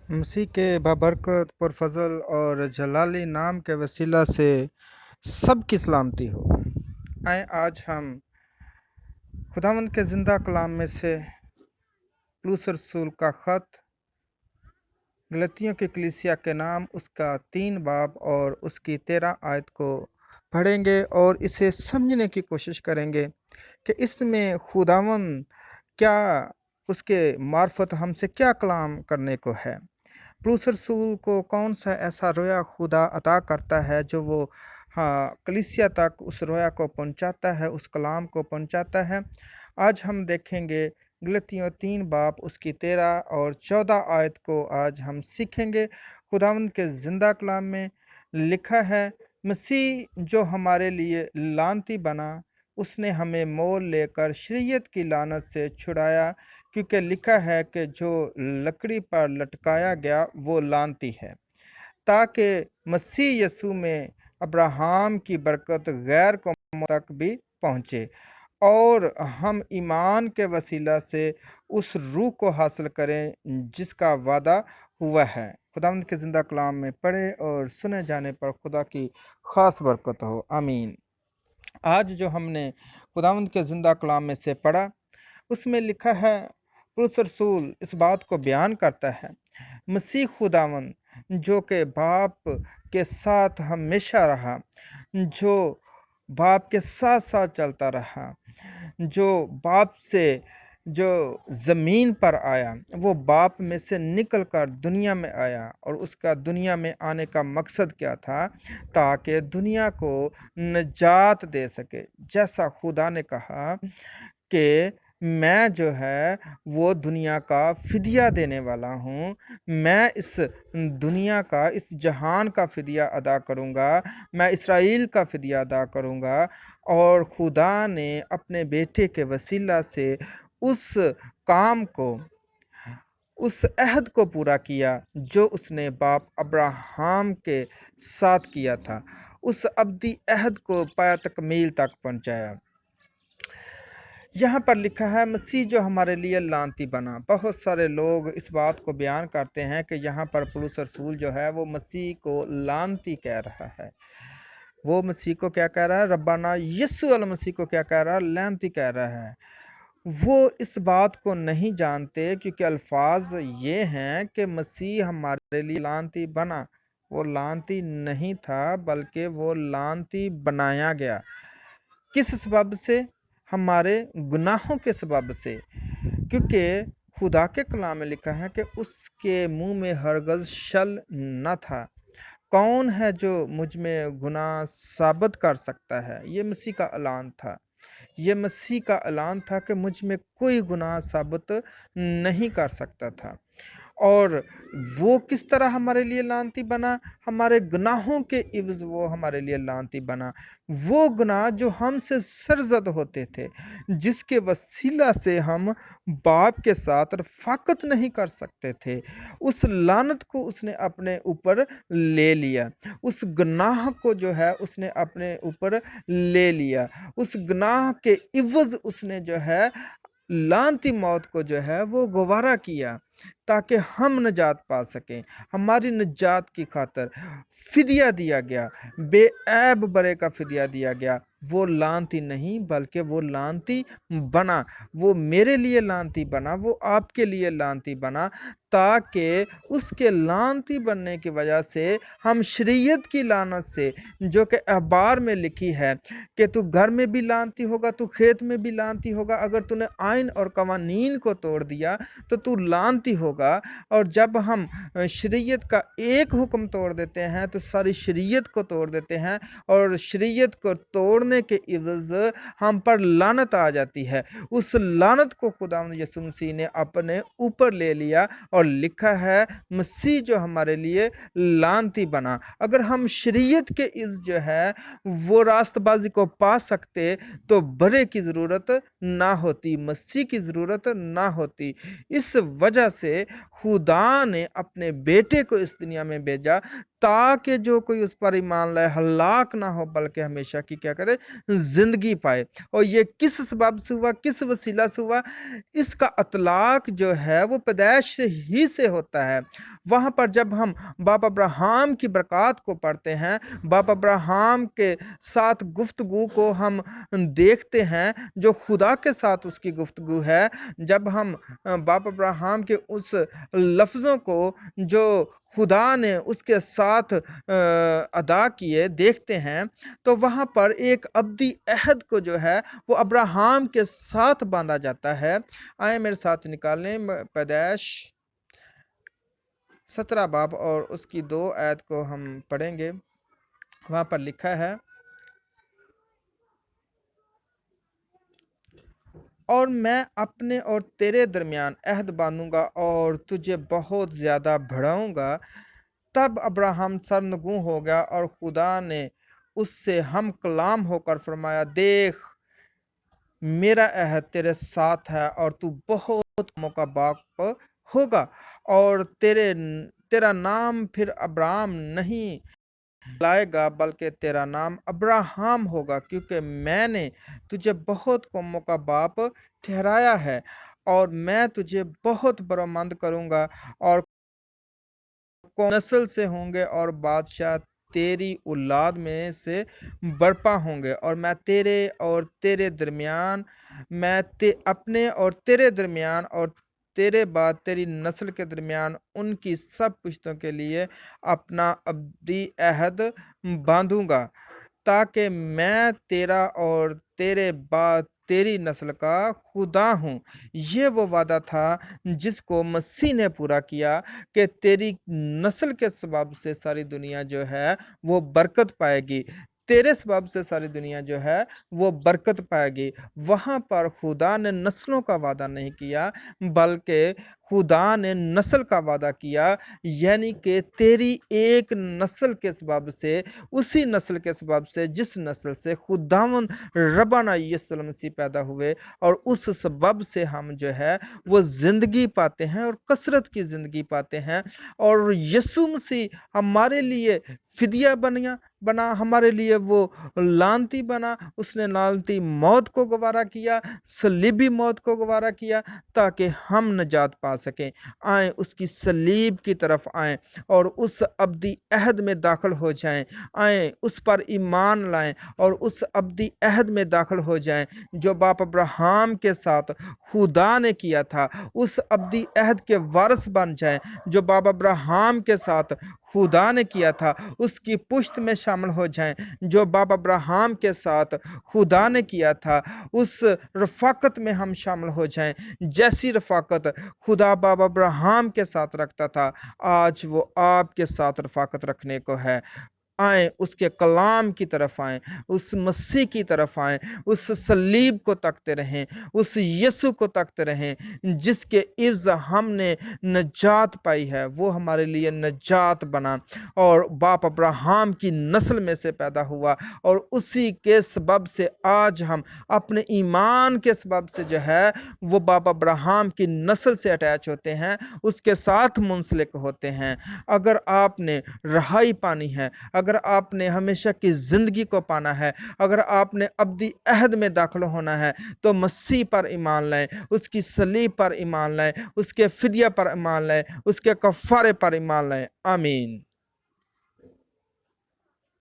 मसीह के बाबरकत पुरफज़ल और जलाली नाम के वसीला से सब की सलामती हो। आए आज हम खुदावंद के ज़िंदा कलाम में से पौलुस रसूल का ख़त गलतियों की कलीसिया के नाम उसका 3 बाब और उसकी 13 आयत को पढ़ेंगे और इसे समझने की कोशिश करेंगे कि इसमें खुदावंद क्या उसके मार्फत हमसे क्या कलाम करने को है। पौलुस रसूल को कौन सा ऐसा रोया खुदा अता करता है जो वो कलीसिया तक उस रोया को पहुंचाता है, उस कलाम को पहुंचाता है। आज हम देखेंगे गलतियों 3 बाब उसकी 13 और 14 आयत को आज हम सीखेंगे। खुदावंद के ज़िंदा कलाम में लिखा है, मसीह जो हमारे लिए लानती बना, उसने हमें मोल लेकर शरीयत की लानत से छुड़ाया, क्योंकि लिखा है कि जो लकड़ी पर लटकाया गया वो लानती है, ताकि मसीह यीशु में अब्राहम की बरकत गैर कौमों तक भी पहुँचे और हम ईमान के वसीला से उस रूह को हासिल करें जिसका वादा हुआ है। खुदावंद के ज़िंदा कलाम में पढ़े और सुने जाने पर खुदा की ख़ास बरकत हो, आमीन। आज जो हमने खुदावंद के ज़िंदा कलाम में से पढ़ा, उसमें लिखा है, पौलुस रसूल इस बात को बयान करता है, मसीह खुदावंद जो के बाप के साथ हमेशा रहा, जो बाप के साथ साथ चलता रहा, जो बाप से जो ज़मीन पर आया, वो बाप में से निकलकर दुनिया में आया और उसका दुनिया में आने का मकसद क्या था, ताकि दुनिया को निजात दे सके। जैसा खुदा ने कहा कि मैं जो है वो दुनिया का फिदिया देने वाला हूँ, मैं इस दुनिया का, इस जहान का फिदिया अदा करूँगा, मैं इसराइल का फिदिया अदा करूँगा। और खुदा ने अपने बेटे के वसीला से उस काम को, उस अहद को पूरा किया जो उसने बाप अब्राहम के साथ किया था, उस अब्दी अहद को पाया तकमील तक पहुँचाया। यहाँ पर लिखा है, मसीह जो हमारे लिए लानती बना। बहुत सारे लोग इस बात को बयान करते हैं कि यहाँ पर पौलुस रसूल जो है वो मसीह को लानती कह रहा है। वो मसीह को क्या कह रहा है? रब्बाना यीशु अल मसीह को क्या कह रहा है? लानती कह रहा है। वो इस बात को नहीं जानते क्योंकि अल्फाज ये हैं कि मसीह हमारे लिए लानती बना। वो लानती नहीं था, बल्कि वो लानती बनाया गया। किस सबब से? हमारे गुनाहों के सबब से। क्योंकि खुदा के कलाम में लिखा है कि उसके मुंह में हरगज़ छल न था। कौन है जो मुझ में गुनाह साबित कर सकता है? ये मसीह का ऐलान था। ये मसीह का ऐलान था कि मुझ में कोई गुनाह साबित नहीं कर सकता था। और वो किस तरह हमारे लिए लानती बना? हमारे गुनाहों के इवज़ वो हमारे लिए लानती बना। वो गुनाह जो हमसे सरज़द होते थे, जिसके वसीला से हम बाप के साथ रफ़ाकत नहीं कर सकते थे, उस लानत को उसने अपने ऊपर ले लिया। उस गुनाह को जो है उसने अपने ऊपर ले लिया। उस गुनाह के इवज़ उसने जो है लानती मौत को जो है वो गवारा किया, ताकि हम निजात पा सकें। हमारी निजात की खातिर फिदिया दिया गया, बेऐब बरे का फिदिया दिया गया। वो लानती नहीं, बल्कि वो लानती बना। वो मेरे लिए लानती बना, वो आपके लिए लानती बना, ताकि उसके लानती बनने की वजह से हम शरीयत की लानत से, जो कि अखबार में लिखी है कि तू घर में भी लानती होगा, तू खेत में भी लानती होगा, अगर तूने आइन और कवानीन को तोड़ दिया तो तू लानती होगा। और जब हम शरीयत का एक हुक्म तोड़ देते हैं तो सारी शरीयत को तोड़ देते हैं, और शरीयत को तोड़ने के इवज़ हम पर लानत आ जाती है। उस लानत को खुदावंद यीशु मसीह ने अपने ऊपर ले लिया और लिखा है, मसीह जो हमारे लिए लानती बना। अगर हम शरीयत के इवज़ जो है वो रास्तबाजी को पा सकते तो बरे की ज़रूरत ना होती, मसीह की ज़रूरत ना होती। इस वजह से खुदा ने अपने बेटे को इस दुनिया में भेजा, ताकि जो कोई उस पर ईमान लाए हलाक ना हो बल्कि हमेशा की क्या करे, जिंदगी पाए। और ये किस सबब से हुआ, किस वसीला से हुआ? इसका अतलाक जो है वो पैदाइश से ही से होता है। वहाँ पर जब हम बाप अब्राहम की बरक़ात को पढ़ते हैं, बाप अब्राहम के साथ गुफ्तगू को हम देखते हैं, जो खुदा के साथ उसकी गुफ्तगू है, जब हम बाप अब्राहम के उस लफ्ज़ों को जो खुदा ने उसके साथ अदा किए देखते हैं, तो वहाँ पर एक अब्दी अहद को जो है वो अब्राहम के साथ बांधा जाता है। आए मेरे साथ निकालें पैदाइश 17 बाब और उसकी 2 आयत को हम पढ़ेंगे। वहाँ पर लिखा है, और मैं अपने और तेरे दरमियान अहद बांधूंगा और तुझे बहुत ज़्यादा बढ़ाऊंगा। तब अब्राहम सरनगू हो गया और खुदा ने उससे हम कलाम होकर फरमाया, देख मेरा अहद तेरे साथ है और तू बहुत कौमों का बाप होगा, और तेरा नाम फिर अब्राम नहीं लाएगा बल्कि तेरा नाम अब्राहम होगा, क्योंकि मैंने तुझे बहुत कौमों का बाप ठहराया है, और मैं तुझे बहुत बड़ोमंद करूंगा, और नस्ल से होंगे और बादशाह तेरी औलाद में से बर्पा होंगे। और मैं तेरे और तेरे दरमियान अपने और तेरे दरमियान और तेरे बाद तेरी नस्ल के दरमियान उनकी सब पुश्तों के लिए अपना अब्दी अहद बांधूंगा, ताकि मैं तेरा और तेरे बाद तेरी नस्ल का खुदा हूँ। ये वो वादा था जिसको मसीह ने पूरा किया कि तेरी नस्ल के सबब से सारी दुनिया जो है वो बरकत पाएगी, तेरे सबब से सारी दुनिया जो है वो बरकत पाएगी। वहाँ पर खुदा ने नस्लों का वादा नहीं किया, बल्कि खुदा ने नस्ल का वादा किया, यानी कि तेरी एक नस्ल के सबब से, उसी नस्ल के सबब से जिस नस्ल से खुदावंद रब्बाना यीशु मसीह पैदा हुए, और उस सबब से हम जो है वो ज़िंदगी पाते हैं और कसरत की ज़िंदगी पाते हैं। और यीशु मसीह हमारे लिए फिदिया बना, हमारे लिए वो लानती बना, उसने लानती मौत को गवारा किया, सलीबी मौत को गवारा किया, ताकि हम नजात पा सकें। आए उसकी सलीब की तरफ आएँ और उस अब्दी अहद में दाखिल हो जाएं। आए उस पर ईमान लाएं और उस अब्दी अहद में दाखिल हो जाएं जो बाप अब्राहम के साथ खुदा ने किया था। उस अब्दी अहद के वारिस बन जाएं जो बाप अब्राहम के साथ खुदा ने किया था। उसकी पुश्त में शामिल हो जाएं जो बाप अब्राहम के साथ खुदा ने किया था। उस रफ़ाकत में हम शामिल हो जाएं जैसी रफ़ाकत खुदा बाप अब्राहम के साथ रखता था, आज वो आपके साथ रफ़ाकत रखने को है। आएँ उसके कलाम की तरफ आएँ, उस मसीह की तरफ आएँ, उस सलीब को तकते रहें, उस यीशु को तकते रहें जिसके इव्ज़ हमने नजात पाई है। वो हमारे लिए नजात बना और बाप अब्राहम की नस्ल में से पैदा हुआ, और उसी के सबब से आज हम अपने ईमान के सबब से जो है वो बाप अब्राहम की नस्ल से अटैच होते हैं, उसके साथ मुंसलिक होते हैं। अगर आपने रहाई पानी है, अगर आपने हमेशा की ज़िंदगी को पाना है, अगर आपने अब्दी अहद में दाखिल होना है, तो मसीह पर ईमान लाएं, उसकी सलीब पर ईमान लाएं, उसके फिदिया पर ईमान लाएं, उसके कफ़ारे पर ईमान लाएं। आमीन।